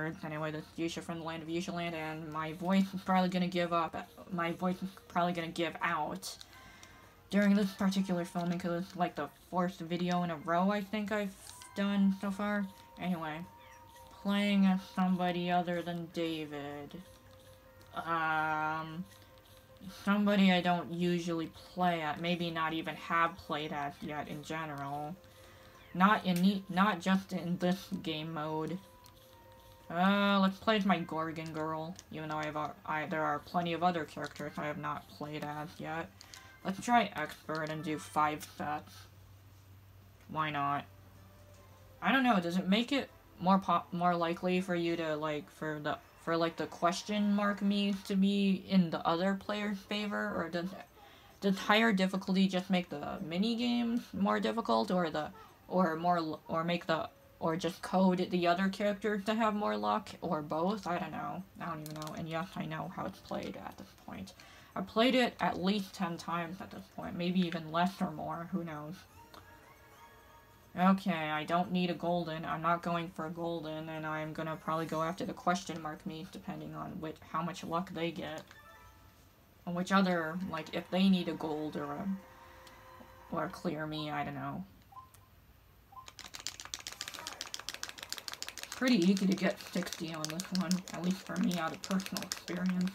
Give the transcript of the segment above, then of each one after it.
nerds. Anyway, this is Yusha from the land of Yusha Land, and my voice is probably gonna give up. My voice is probably gonna give out during this particular filming, because it's like the 4th video in a row I think I've done so far. Anyway, playing as somebody other than David. Somebody I don't usually play at, maybe not even have played at yet in general. Not just in this game mode. Let's play as my Gorgon girl, even though there are plenty of other characters I have not played as yet. Let's try expert and do 5 sets. Why not? I don't know, does it make it more likely for you to, like, for the question mark me to be in the other player's favor, or does higher difficulty just make the mini games more difficult, or just code the other characters to have more luck, or both? I don't know. I don't even know. And yes, I know how it's played at this point. I've played it at least 10 times at this point, maybe even less or more, who knows. Okay, I don't need a golden. I'm not going for a golden, and I'm gonna probably go after the question mark me, depending on how much luck they get. And which other, like, if they need a gold or clear me, I don't know. Pretty easy to get 60 on this one, at least for me, out of personal experience.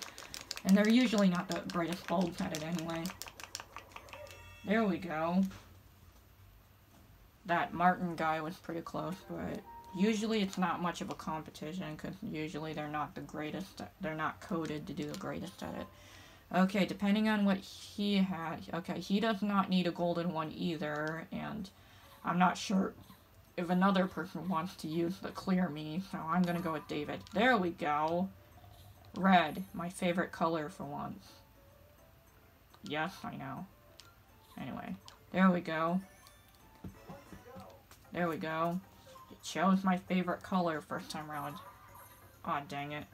And they're usually not the brightest bulbs at it anyway. There we go. That Martin guy was pretty close, but usually it's not much of a competition, because usually they're not the greatest, they're not coded to do the greatest at it. Okay, depending on what he had, okay, he does not need a golden one either, and I'm not sure if another person wants to use the clear me, so I'm gonna go with David. There we go. Red, my favorite color for once. Yes, I know. Anyway, there we go. There we go. It chose my favorite color first time around. Aw, dang it.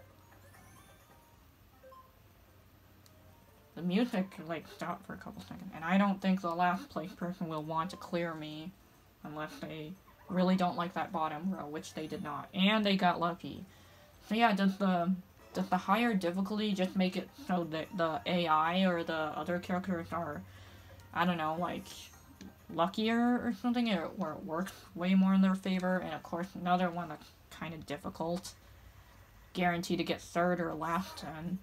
The music, like, stopped for a couple seconds. And I don't think the last place person will want to clear me unless they really don't like that bottom row, which they did not. And they got lucky. So yeah, does the higher difficulty just make it so that the AI or the other characters are, I don't know, like, luckier or something, or it works way more in their favor? And of course, another one that's kind of difficult. Guaranteed to get 3rd or last 10.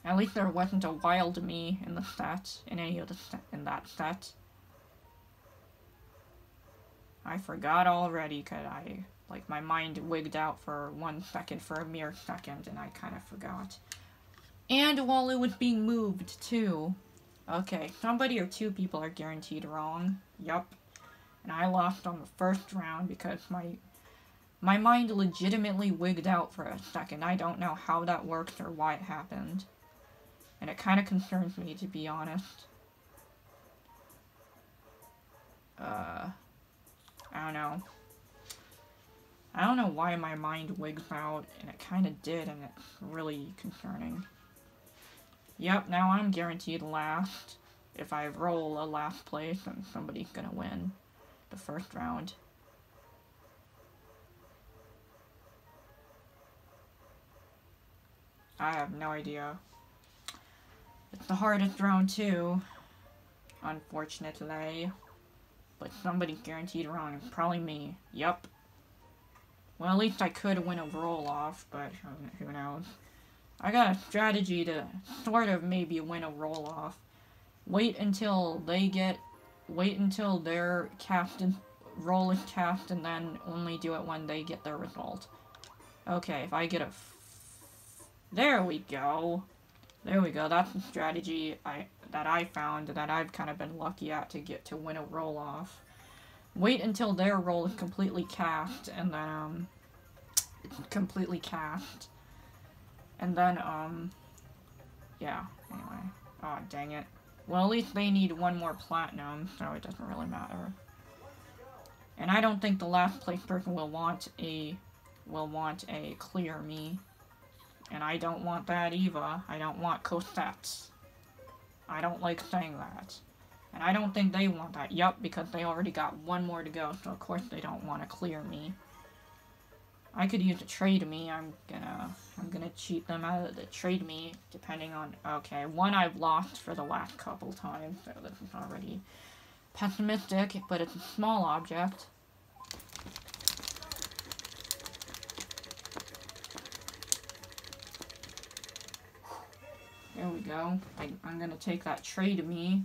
At least there wasn't a wild me in the set, in that set. I forgot already, cause my mind wigged out for 1 second, for a mere second, and I kind of forgot. And while it was being moved, too. Okay, somebody or 2 people are guaranteed wrong. Yup. And I lost on the first round because my mind legitimately wigged out for a second. I don't know how that works or why it happened. And it kind of concerns me, to be honest. I don't know. I don't know why my mind wigs out, and it kind of did, and it's really concerning. Yep, now I'm guaranteed last. If I roll a last place, then somebody's gonna win the first round. I have no idea. It's the hardest round too, unfortunately. But somebody's guaranteed wrong. It's probably me. Yup. Well, at least I could win a roll-off, but who knows. I got a strategy to sort of maybe win a roll-off. Wait until their roll is cast, and then only do it when they get their result. Okay, if I get there we go. There we go. That's the strategy that I found, that I've kind of been lucky at to win a roll-off. Wait until their roll is completely cast, and then, it's completely cast. And then, yeah, anyway. Aw, dang it. Well, at least they need 1 more platinum, so it doesn't really matter. And I don't think the last place person will want a clear me. And I don't want that Eva. I don't want Cosettes. I don't like saying that. And I don't think they want that. Yup, because they already got 1 more to go, so of course they don't want to clear me. I could use a trade me. I'm gonna cheat them out of the trade me, depending on... Okay, one I've lost for the last couple times, so this is already pessimistic, but it's a small object. There we go. I'm gonna take that trade me.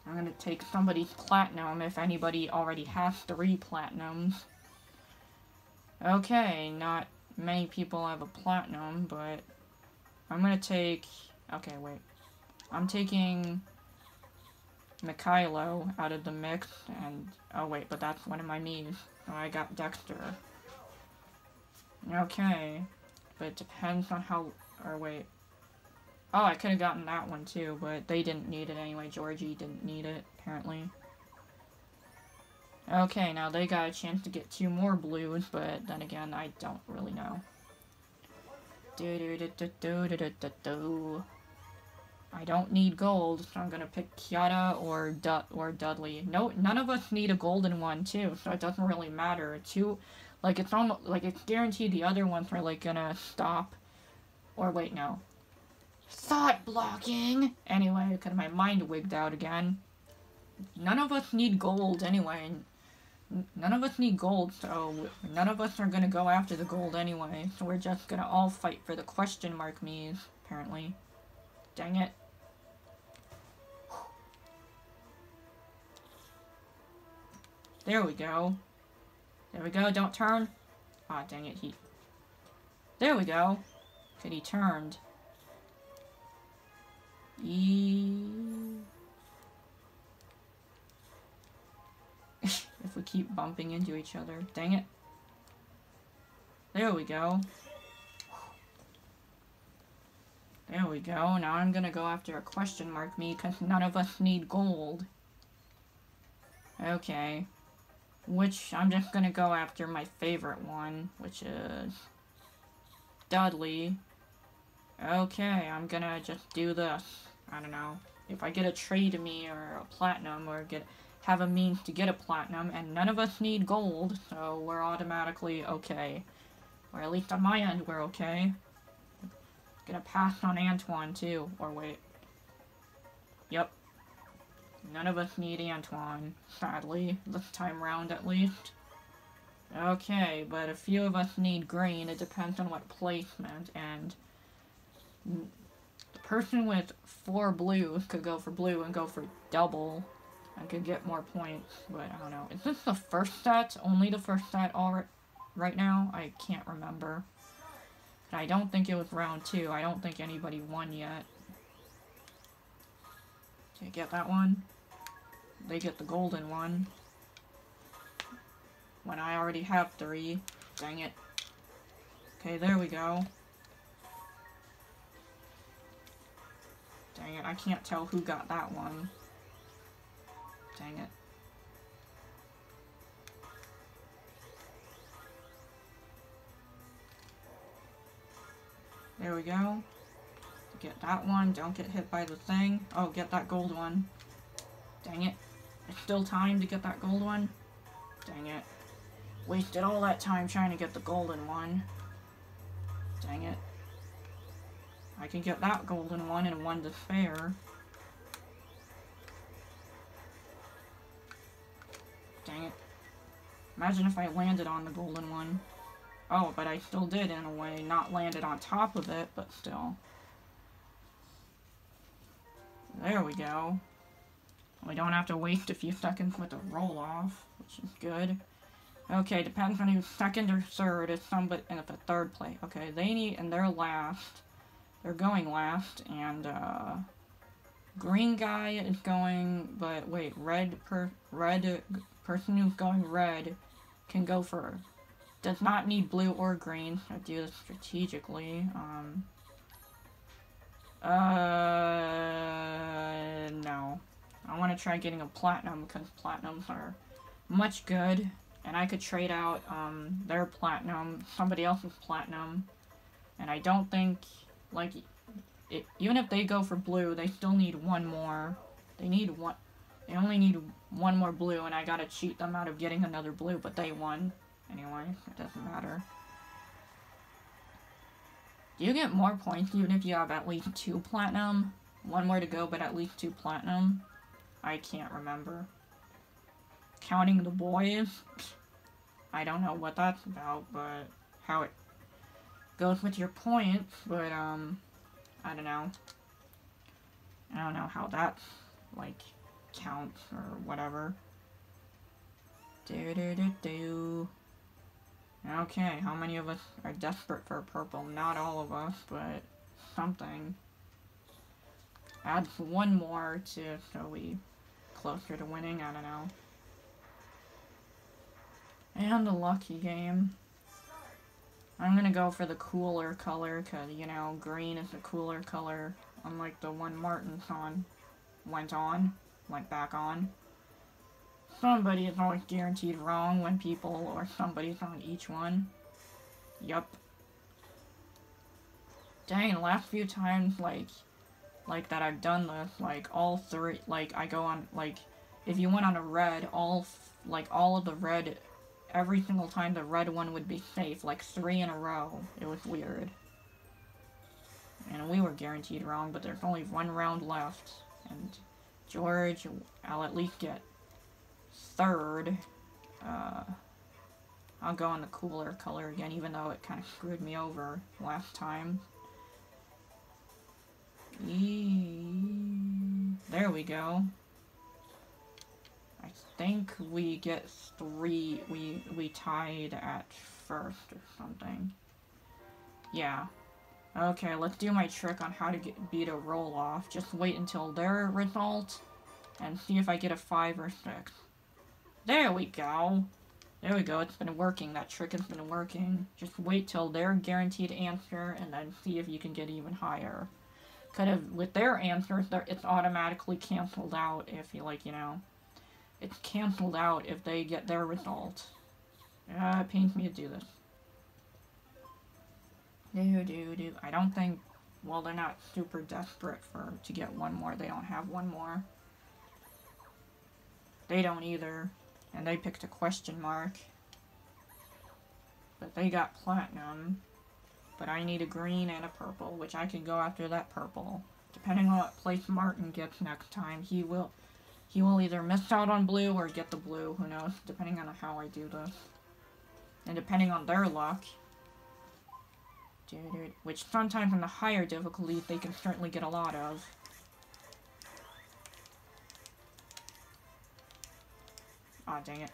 I'm gonna take somebody's platinum if anybody already has 3 platinums. Okay, not many people have a platinum, but I'm gonna take... Okay, wait. I'm taking Mikhailo out of the mix, and... Oh, wait, but that's one of my Miis. Oh, I got Dexter. Okay. But it depends on how... Or, wait. Oh, I could have gotten that one, too, but they didn't need it anyway. Georgie didn't need it, apparently. Okay, now they got a chance to get 2 more blues, but then again, I don't really know. I don't need gold, so I'm gonna pick Kiara or Dudley. No, none of us need a golden one, too, so it doesn't really matter. Like, it's almost, like, it's guaranteed the other ones are, like, gonna stop. Or, wait, no. Thought blocking! Anyway, because my mind wigged out again. None of us need gold, anyway. None of us need gold, so none of us are gonna go after the gold anyway. So we're just gonna all fight for the question mark Miis, apparently. Dang it. There we go. There we go, don't turn. Ah, dang it, There we go. Okay, he turned. If we keep bumping into each other. Dang it. There we go. There we go. Now I'm gonna go after a question mark me, because none of us need gold. Okay. Which, I'm just gonna go after my favorite one, which is... Dudley. Okay, I'm gonna just do this. I don't know. If I get a trade me or a platinum, or have a means to get a platinum, and none of us need gold, so we're automatically okay. Or at least on my end, we're okay. Gonna pass on Antoine, too. Or wait. Yep. None of us need Antoine, sadly. This time round, at least. Okay, but a few of us need green. It depends on what placement, and... The person with 4 blues could go for blue and go for double. I could get more points, but I don't know. Is this the first set? Only the first set right now? I can't remember. But I don't think it was round 2. I don't think anybody won yet. Okay, get that one. They get the golden one. When I already have 3. Dang it. Okay, there we go. Dang it, I can't tell who got that one. Dang it. There we go. Get that one, don't get hit by the thing. Oh, get that gold one. Dang it. It's still time to get that gold one. Dang it. Wasted all that time trying to get the golden one. Dang it. I can get that golden one in 1 to spare. Dang it. Imagine if I landed on the golden one. Oh, but I still did in a way. Not landed on top of it, but still. There we go. We don't have to waste a few seconds with a roll-off, which is good. Okay, depends on who's second or third. If somebody in the third place. Okay, and they're last. They're going last, and green guy is going, but wait, person who's going red can go for, does not need blue or green, so do this strategically. No. I want to try getting a platinum, because platinums are much good, and I could trade out, their platinum, somebody else's platinum, and I don't think, like, even if they go for blue, they still need 1 more. They only need 1 more blue, and I gotta cheat them out of getting another blue, but they won. Anyway, it doesn't matter. Do you get more points even if you have at least 2 platinum? 1 more to go, but at least 2 platinum? I can't remember. Counting the boys? I don't know what that's about, but how it goes with your points, but, I don't know. I don't know how that, like, counts or whatever. Okay, how many of us are desperate for purple? Not all of us, but something. Add 1 more to, so we closer to winning, I don't know. And a lucky game. I'm gonna go for the cooler color, cause, you know, green is a cooler color, unlike the one Martin's on. Went back on. Somebody is always guaranteed wrong when people or somebody's on each one. Yup. Dang, the last few times, like that I've done this, like, all 3, like, I go on, like, if you went on a red, all of the red, every single time the red one would be safe, like 3 in a row. It was weird. And we were guaranteed wrong, but there's only 1 round left. And George, I'll at least get 3rd. I'll go on the cooler color again, even though it kind of screwed me over last time. There we go. I think we get 3, we tied at 1st or something. Yeah. Okay, let's do my trick on how to beat a roll-off. Just wait until their result, and see if I get a 5 or 6. There we go! There we go, it's been working. That trick has been working. Just wait till their guaranteed answer, and then see if you can get even higher. Because with their answers, it's automatically canceled out if you, like, you know... It's canceled out if they get their result. It pains me to do this. I don't think... Well, they're not super desperate to get 1 more. They don't have 1 more. They don't either. And they picked a question mark. But they got platinum. But I need a green and a purple, which I can go after that purple. Depending on what place Martin gets next time, he will either miss out on blue or get the blue. Who knows? Depending on how I do this. And depending on their luck. Which sometimes in the higher difficulties they can certainly get a lot of. Aw, dang it.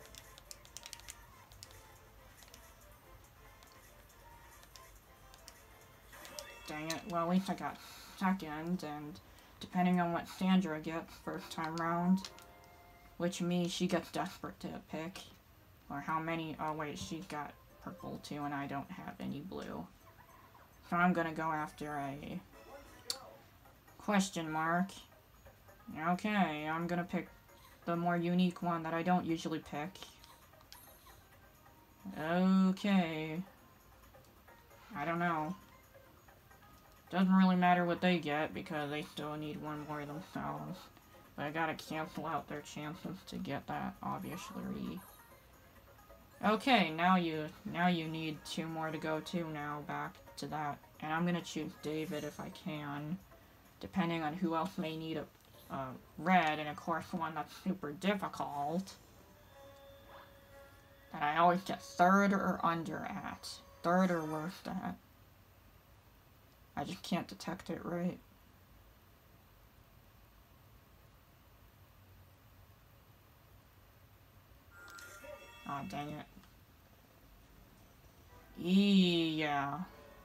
Dang it. Well, at least I got 2nd, and depending on what Sandra gets first time round, which she gets desperate to pick. Or how many... Oh, wait, she's got purple, too, and I don't have any blue. So I'm gonna go after a question mark. Okay, I'm gonna pick the more unique one that I don't usually pick. Okay. I don't know. Doesn't really matter what they get, because they still need 1 more themselves. But I gotta cancel out their chances to get that, obviously. Okay, now you need 2 more to go to now, back to that. And I'm gonna choose David if I can, depending on who else may need a red, and of course one that's super difficult. That I always get 3rd or under at. 3rd or worse at. I just can't detect it right. Aw, dang it. Yeah.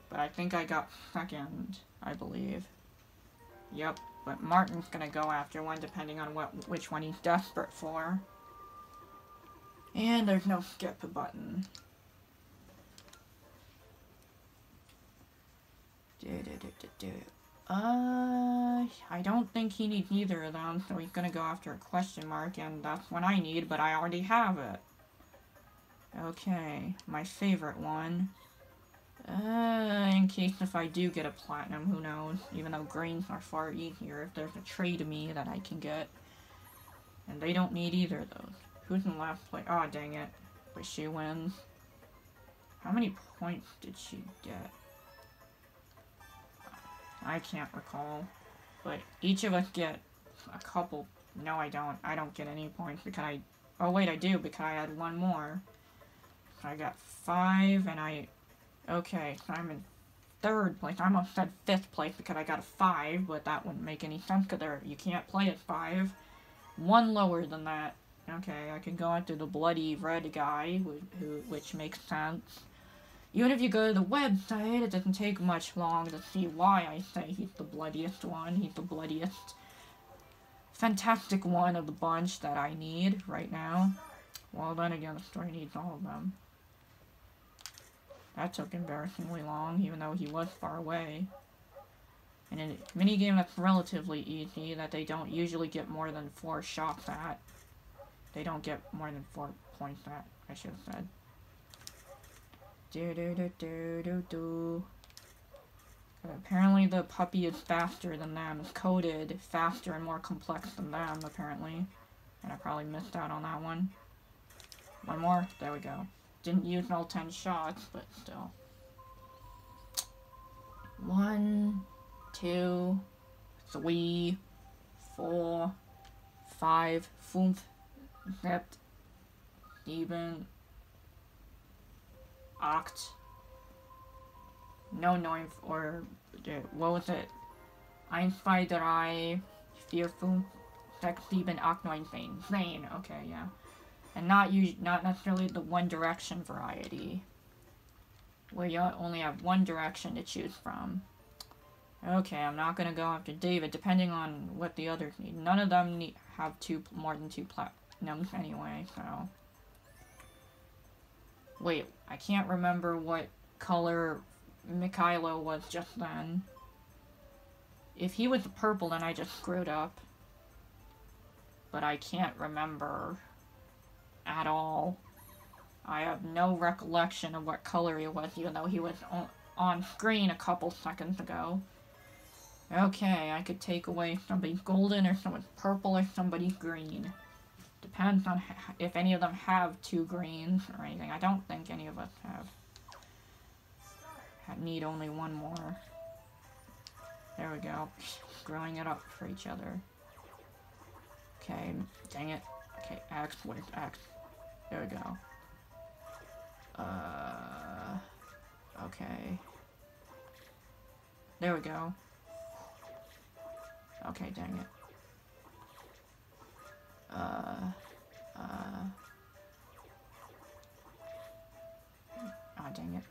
But I think I got 2nd, I believe. Yep, but Martin's gonna go after one depending on which one he's desperate for. And there's no skip button. I don't think he needs either of them, so he's gonna go after a question mark, and that's what I need, but I already have it. Okay, my favorite one. In case if I do get a platinum, who knows, even though greens are far easier if there's a trade to me that I can get. And they don't need either of those. Who's in last place? Aw, dang it. But she wins. How many points did she get? I can't recall. But each of us get a couple. No, I don't. I don't get any points because I... Oh, wait, I do because I had one more. So I got 5 and I... Okay, so I'm in 3rd place. I almost said 5th place because I got a 5, but that wouldn't make any sense because you can't play at 5. 1 lower than that. Okay, I can go after the bloody red guy, which makes sense. Even if you go to the website, it doesn't take much long to see why I say he's the bloodiest one. He's the bloodiest, fantastic one of the bunch that I need right now. Well, then again, the story needs all of them. That took embarrassingly long, even though he was far away. And in a minigame that's relatively easy, that they don't usually get more than 4 shots at. They don't get more than 4 points at, I should have said. Apparently the puppy is faster than them. It's coded faster and more complex than them, apparently. And I probably missed out on that one. One more. There we go. Didn't use all 10 shots, but still. 1, 2, 3, 4, 5, 5, 6, 7, 8. No, 9, or what was it? 1, 2, 3, 4, 5, 6, 7, 8, 9, 10. 10. Okay, yeah. And not necessarily the One Direction variety, where you only have one direction to choose from. Okay, I'm not gonna go after David, depending on what the others need. None of them have more than 2 platinums anyway, so... Wait, I can't remember what color Mikhailo was just then. If he was purple, then I just screwed up. But I can't remember at all. I have no recollection of what color he was, even though he was on screen a couple seconds ago. Okay, I could take away somebody's golden, or someone's purple, or somebody's green. Depends on if any of them have 2 greens or anything. I don't think any of us have. I need only 1 more. There we go. Screwing it up for each other. Okay, dang it. Okay, X, where's X? There we go. Okay. There we go. Okay, dang it. Oh, dang it.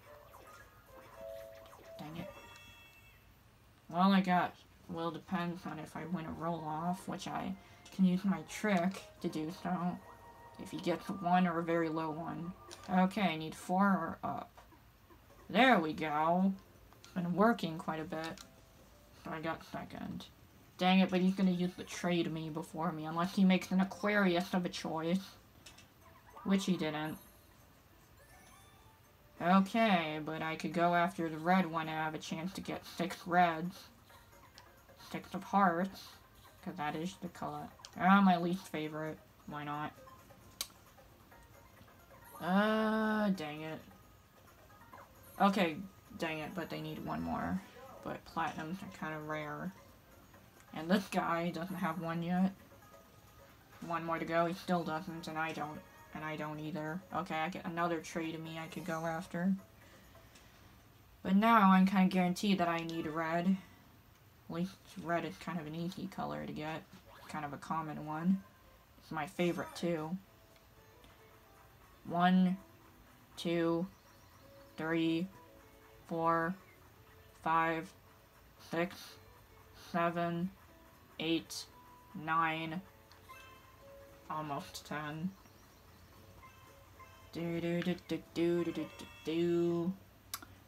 Dang it. Well, well, depends on if I win a roll-off, which I can use my trick to do so. If he gets 1 or a very low one. Okay, I need 4 or up. There we go. Been working quite a bit. So I got 2nd. Dang it, but he's gonna use the trade me before me, unless he makes an Aquarius of a choice. Which he didn't. Okay, but I could go after the red one and have a chance to get 6 reds. 6 of hearts. Because that is the color. My least favorite. Why not? Dang it. Okay, dang it, but they need 1 more. But platinums are kind of rare. And this guy doesn't have 1 yet. 1 more to go, he still doesn't, and I don't. And I don't either. Okay, I get another trade of me I could go after. But now I'm kind of guaranteed that I need red. At least red is kind of an easy color to get. Kind of a common one. It's my favorite too. 1, 2, 3, 4, 5, 6, 7, 8, 9, almost 10.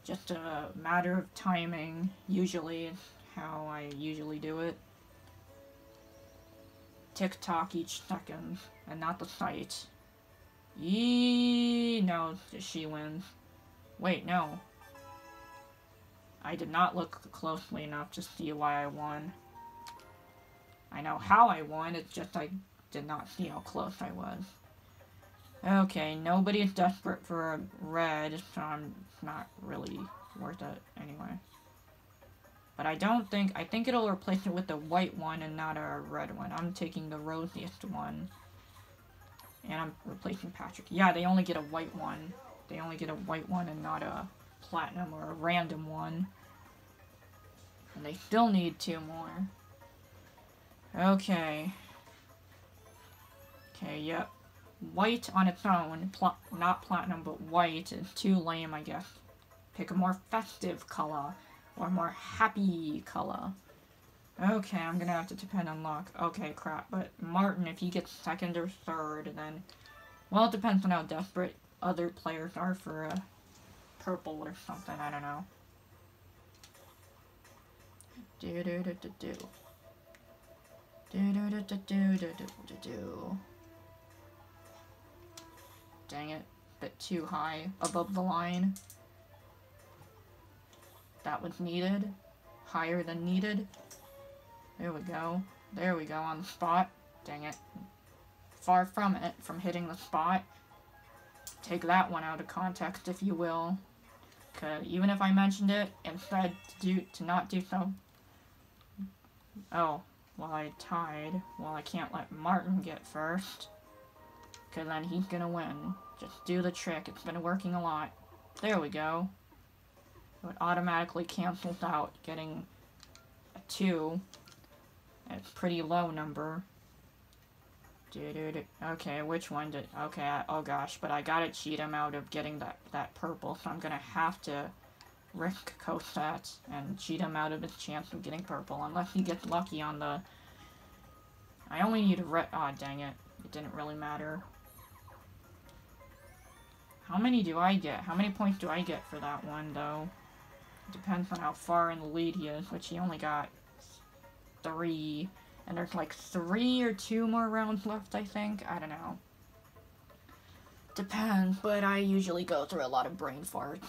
Just a matter of timing, usually, how I usually do it. Tick-tock each second, and not the site. No, she wins. Wait, no. I did not look closely enough to see why I won. I know how I won, it's just I did not see how close I was. Okay, nobody is desperate for a red, so I'm not really worth it anyway. But I think it'll replace it with the white one and not a red one. I'm taking the rosiest one. And I'm replacing Patrick. Yeah, they only get a white one. They only get a white one and not a platinum or a random one. And they still need 2 more. Okay. Okay, yep. White on its own, not platinum, but white is too lame, I guess. Pick a more festive color, or a more happy color. Okay, I'm gonna have to depend on luck. Okay, crap, but Martin, if he gets 2nd or 3rd, then... Well, it depends on how desperate other players are for a purple or something, I don't know. Dang it, bit too high above the line. That was needed. Higher than needed. There we go. There we go, on the spot. Dang it. Far from it, from hitting the spot. Take that one out of context, if you will. Cause even if I mentioned it, instead to not do so. Oh, well I tied. Well, I can't let Martin get first. Cause then he's gonna win. Just do the trick, it's been working a lot. There we go. So it automatically cancels out getting a 2. It's a pretty low number. Okay, which one did... Okay, oh gosh, but I gotta cheat him out of getting that purple, so I'm gonna have to risk Cosette and cheat him out of his chance of getting purple, unless he gets lucky on the... I only need a red... Aw, dang it. It didn't really matter. How many do I get? How many points do I get for that one, though? It depends on how far in the lead he is, which he only got 3... And there's like 3 or 2 more rounds left, I think. I don't know. Depends, but I usually go through a lot of brain farts.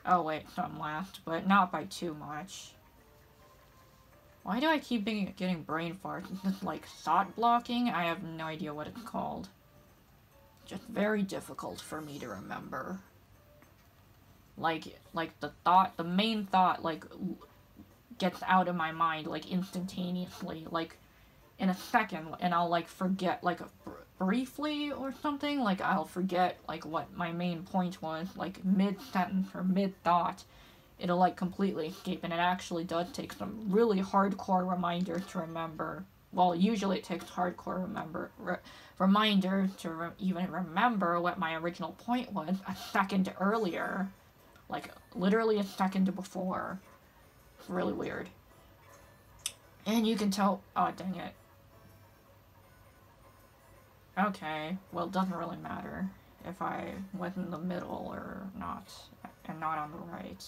Oh wait, some last, but not by too much. Why do I keep getting brain farts? Is this like thought blocking? I have no idea what it's called. Just very difficult for me to remember. Like the main thought, like... gets out of my mind, like, instantaneously, like, in a second, and I'll, like, forget, like, briefly or something, like, I'll forget, like, what my main point was, like, mid-sentence or mid-thought, it'll, like, completely escape, and it actually does take some really hardcore reminders to remember. Well, usually it takes hardcore reminder to even remember what my original point was a second earlier, like, literally a second before. Really weird. And you can tell... Oh, dang it. Okay, well, it doesn't really matter if I went in the middle or not, and not on the right.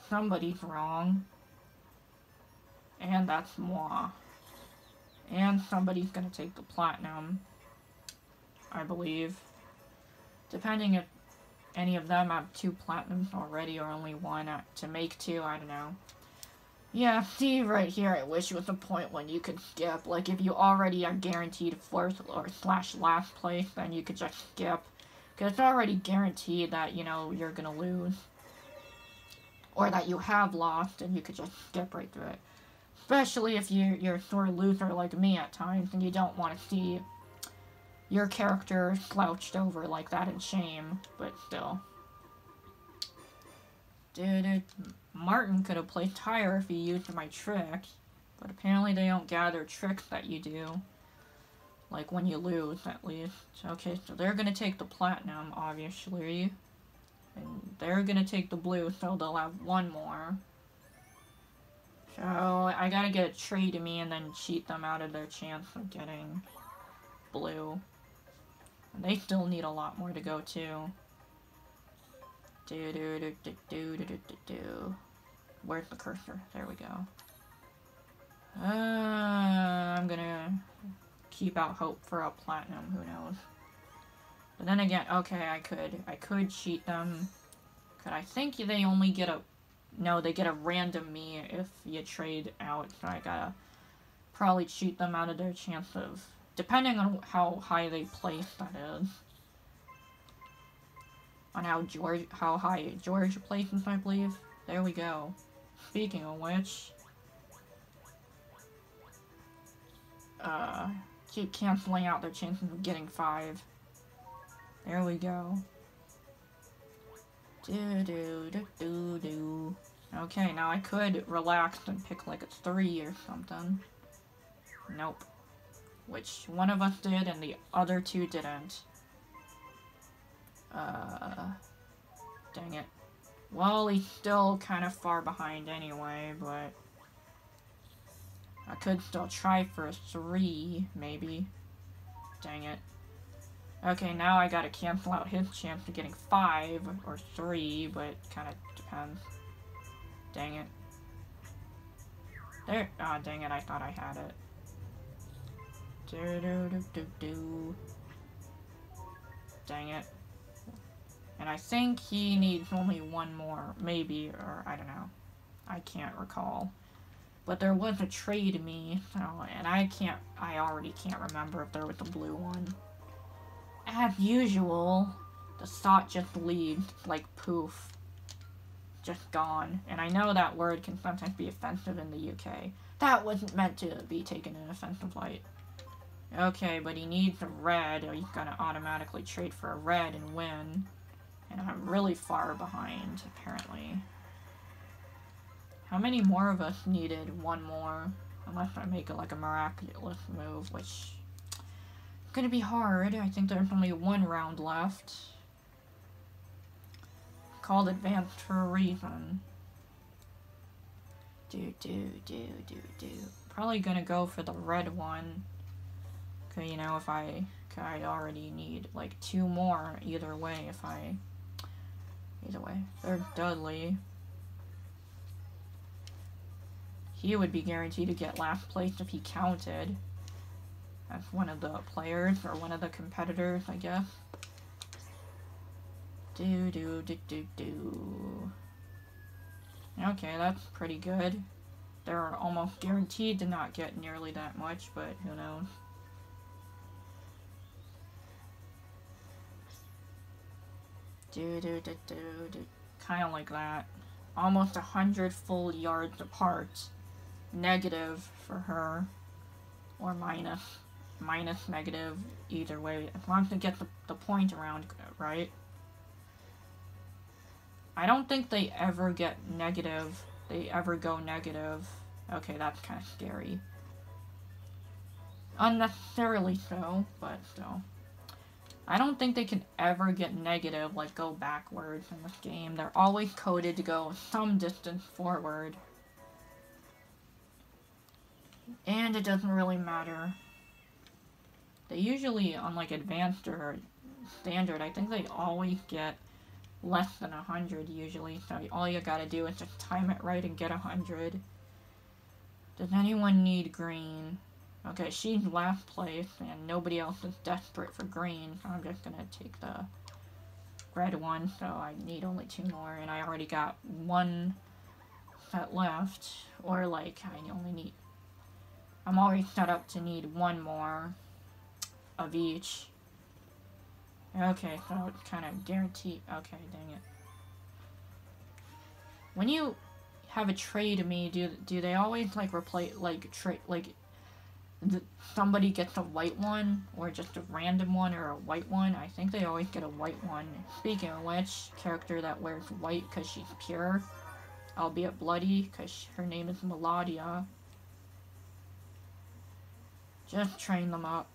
Somebody's wrong. And that's moi. And somebody's gonna take the platinum, I believe. Depending if any of them have 2 platinums already, or only 1 to make 2, I don't know. Yeah, see, right here, I wish it was a point when you could skip. Like, if you already are guaranteed 4th or / last place, then you could just skip. Because it's already guaranteed that, you know, you're gonna lose. Or that you have lost, and you could just skip right through it. Especially if you're a sore loser like me at times, and you don't want to see your character slouched over like that in shame, but still. Dude, Martin could have played higher if he used my tricks, but apparently they don't gather tricks that you do. Like when you lose, at least. Okay, so they're gonna take the platinum, obviously. And they're gonna take the blue, so they'll have 1 more. So, I gotta get a trade to me and then cheat them out of their chance of getting blue. And they still need a lot more to go, too. Where's the cursor? There we go. I'm gonna keep out hope for a platinum, who knows. But then again, okay, I could cheat them. I think they only get a... No, they get a random me if you trade out, so I gotta probably cheat them out of their chance of, depending on how high they place, that is. On how high George places, I believe. There we go. Speaking of which, keep canceling out their chances of getting 5. There we go. Do. Okay, now I could relax and pick like a 3 or something. Nope. Which one of us did and the other 2 didn't. Dang it. Well, he's still kind of far behind anyway, but I could still try for a 3, maybe. Dang it. Okay, now I gotta cancel out his chance of getting 5 or 3, but it kind of depends. Dang it. There. Ah, dang it, I thought I had it. Dang it. And I think he needs only 1 more, maybe, or I don't know. I can't recall. But there was a trade me, so, and I already can't remember if there was a blue one. As usual, the thought just leaves, like poof. Just gone. And I know that word can sometimes be offensive in the UK. That wasn't meant to be taken in an offensive light. Okay, but he needs a red, or he's gonna automatically trade for a red and win. And I'm really far behind, apparently. How many more of us needed 1 more? Unless I make it like a miraculous move, which is gonna be hard. I think there's only 1 round left. Called advanced for a reason. Probably gonna go for the red one. Okay, you know, if I already need like 2 more either way. Either way, there's Dudley. He would be guaranteed to get last place if he counted. That's one of the players, or one of the competitors, I guess. Okay, that's pretty good. They're almost guaranteed to not get nearly that much, but who knows. Kind of like that. Almost 100 full yards apart. Negative for her. Or minus. Minus, negative, either way. As long as they get the point around, right? I don't think they ever get negative. They ever go negative. Okay, that's kind of scary. Unnecessarily so, but still. I don't think they can ever get negative, like go backwards in this game. They're always coded to go some distance forward. And it doesn't really matter. They usually, on like advanced or standard, I think they always get less than 100 usually. So all you gotta do is just time it right and get 100. Does anyone need green? Okay, she's last place, and nobody else is desperate for green, so I'm just gonna take the red one, so I need only 2 more, and I already got 1 set left, or like, I'm already set up to need 1 more of each. Okay, so it's kind of guaranteed. Okay, dang it. When you have a trade me, do they always like replace, like, somebody gets a white one, or just a random one, or a white one? I think they always get a white one. Speaking of which, character that wears white because she's pure, albeit bloody, because her name is Melodia. Just train them up.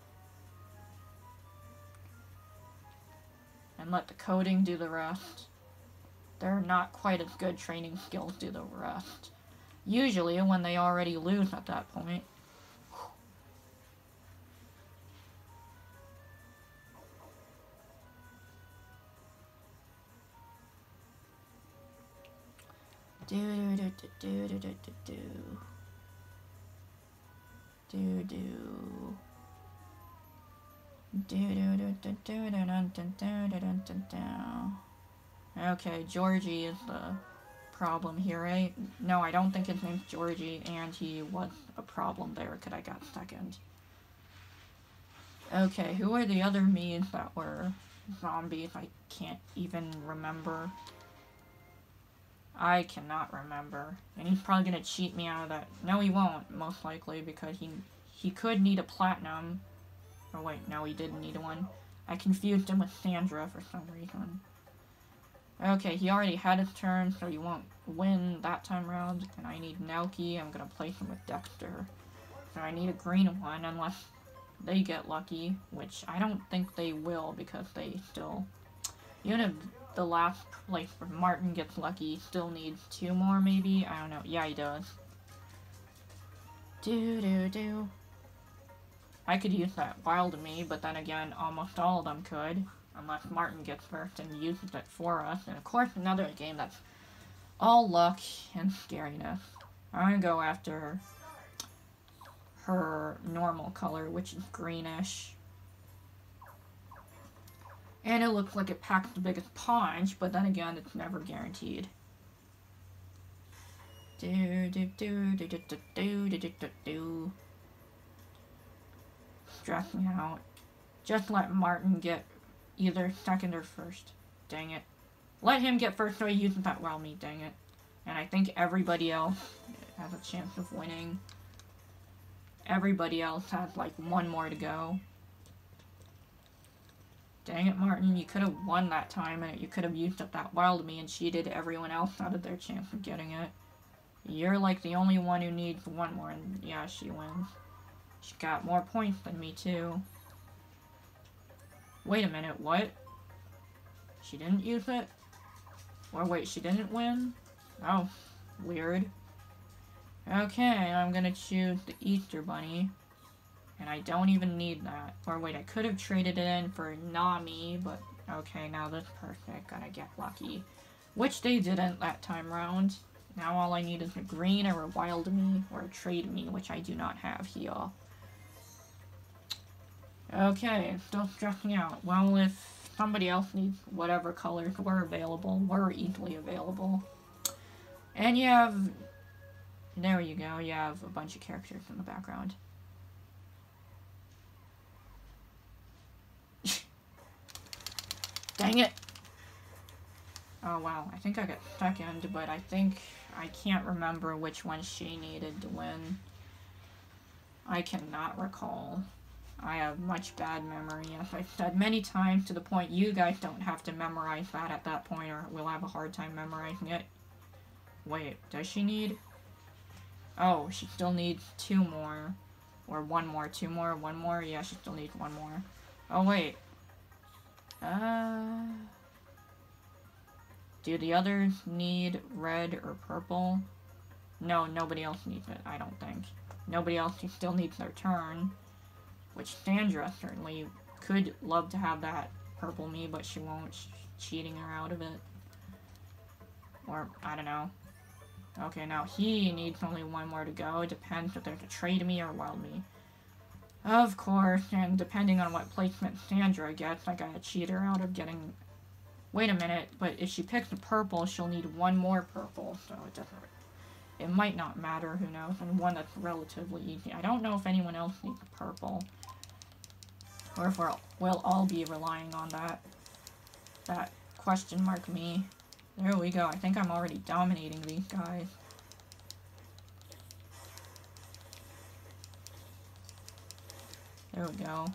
And let the coding do the rest. They're not quite as good training skills do the rest. Usually when they already lose at that point. Okay, Georgie is the problem here, right? No, I don't think his name's Georgie, and he was a problem there because I got second. Okay, who are the other me's that were zombies? I can't even remember. I cannot remember. And he's probably gonna cheat me out of that. No, he won't, most likely, because he could need a platinum. Oh wait, no, he didn't need one. I confused him with Sandra for some reason. Okay, he already had his turn, so he won't win that time around. And I need Naoki. I'm gonna place him with Dexter. So I need a green one, unless they get lucky, which I don't think they will, because they still... Even if the last place where Martin gets lucky, still needs 2 more, maybe? I don't know. Yeah, he does. I could use that wild me, but then again, almost all of them could. Unless Martin gets first and uses it for us. And of course, another game that's all luck and scariness. I'm gonna go after her normal color, which is greenish. And it looks like it packs the biggest punch, but then again, it's never guaranteed. Stressing out. Just let Martin get either second or first. Dang it. Let him get first so he uses that well me, dang it. And I think everybody else has a chance of winning. Everybody else has like 1 more to go. Dang it, Martin, you could have won that time and you could have used up that wild me and cheated everyone else out of their chance of getting it. You're like the only one who needs 1 more, and yeah, she wins. She got more points than me too. Wait a minute, what? She didn't use it? Or wait, she didn't win? Oh, weird. Okay, I'm gonna choose the Easter Bunny. And I don't even need that. Or wait, I could have traded it in for Nami, but okay, now that's perfect. Gotta get lucky. Which they didn't that time round. Now all I need is a green or a wild me, or a trade me, which I do not have here. Okay, still stressing out. Well, if somebody else needs whatever colors were available, were easily available. And you have... There you go, you have a bunch of characters in the background. Dang it! Oh wow, I think I got second, but I think I can't remember which one she needed to win. I cannot recall. I have much bad memory, as I've said many times, to the point you guys don't have to memorize that at that point, or we'll have a hard time memorizing it. Wait, does she need... Oh, she still needs 2 more. Or 1 more. 2 more, 1 more? Yeah, she still needs 1 more. Oh, wait. Do the others need red or purple? No, nobody else needs it, I don't think. Nobody else still needs their turn. Which Sandra certainly could love to have that purple me, but she won't. She's cheating her out of it. Or, I don't know. Okay, now he needs only 1 more to go. It depends if there's a trade me or wild me. Of course, and depending on what placement Sandra gets, I gotta cheat her out of getting... Wait a minute, but if she picks the purple, she'll need 1 more purple, so it doesn't... It might not matter, who knows, and one that's relatively easy. I don't know if anyone else needs a purple. Or if we'll all be relying on that question mark me. There we go, I think I'm already dominating these guys. There we go.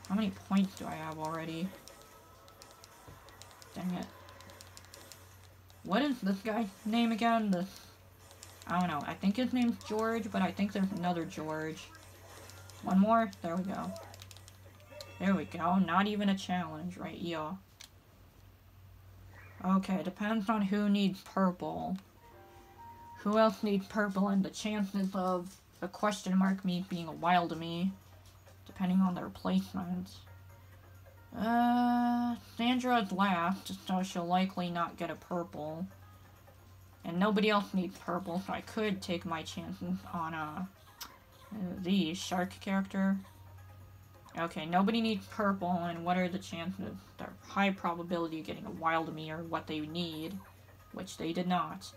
How many points do I have already? Dang it. What is this guy's name again? I don't know. I think his name's George, but I think there's another George. 1 more? There we go. There we go. Not even a challenge, right? Yeah. Okay, depends on who needs purple. Who else needs purple, and the chances of a question mark me being a wild me, depending on their placement. Sandra's last, so she'll likely not get a purple. And nobody else needs purple, so I could take my chances on, the shark character. Okay, nobody needs purple, and what are the chances? They're high probability of getting a wild me or what they need, which they did not.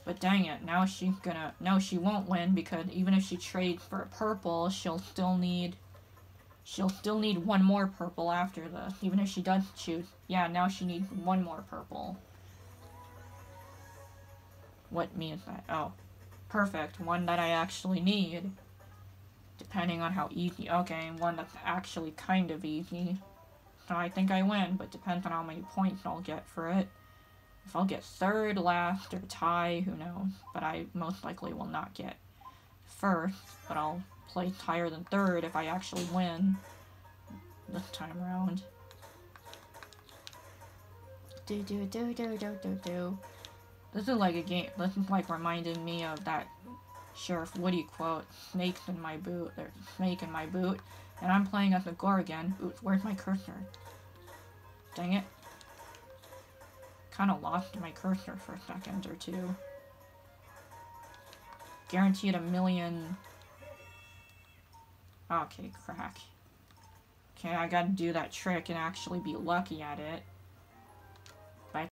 But dang it, now she's gonna... No, she won't win, because even if she trades for a purple, she'll still need one more purple after this. Even if she does choose... Yeah, now she needs one more purple. What means that? Oh. Perfect. One that I actually need. Depending on how easy... Okay, one that's actually kind of easy. So I think I win, but depends on how many points I'll get for it. If I'll get third, last, or tie, who knows. But I most likely will not get first, but I'll place higher than third if I actually win this time around. Do do do do do do do. This is like a game. This is like reminding me of that Sheriff Woody quote: "Snakes in my boot." There's a snake in my boot, and I'm playing as a Gorgon. Oops, where's my cursor? Dang it. Kind of lost my cursor for a second or two. Guaranteed a million. Okay, crack. Okay, I gotta do that trick and actually be lucky at it.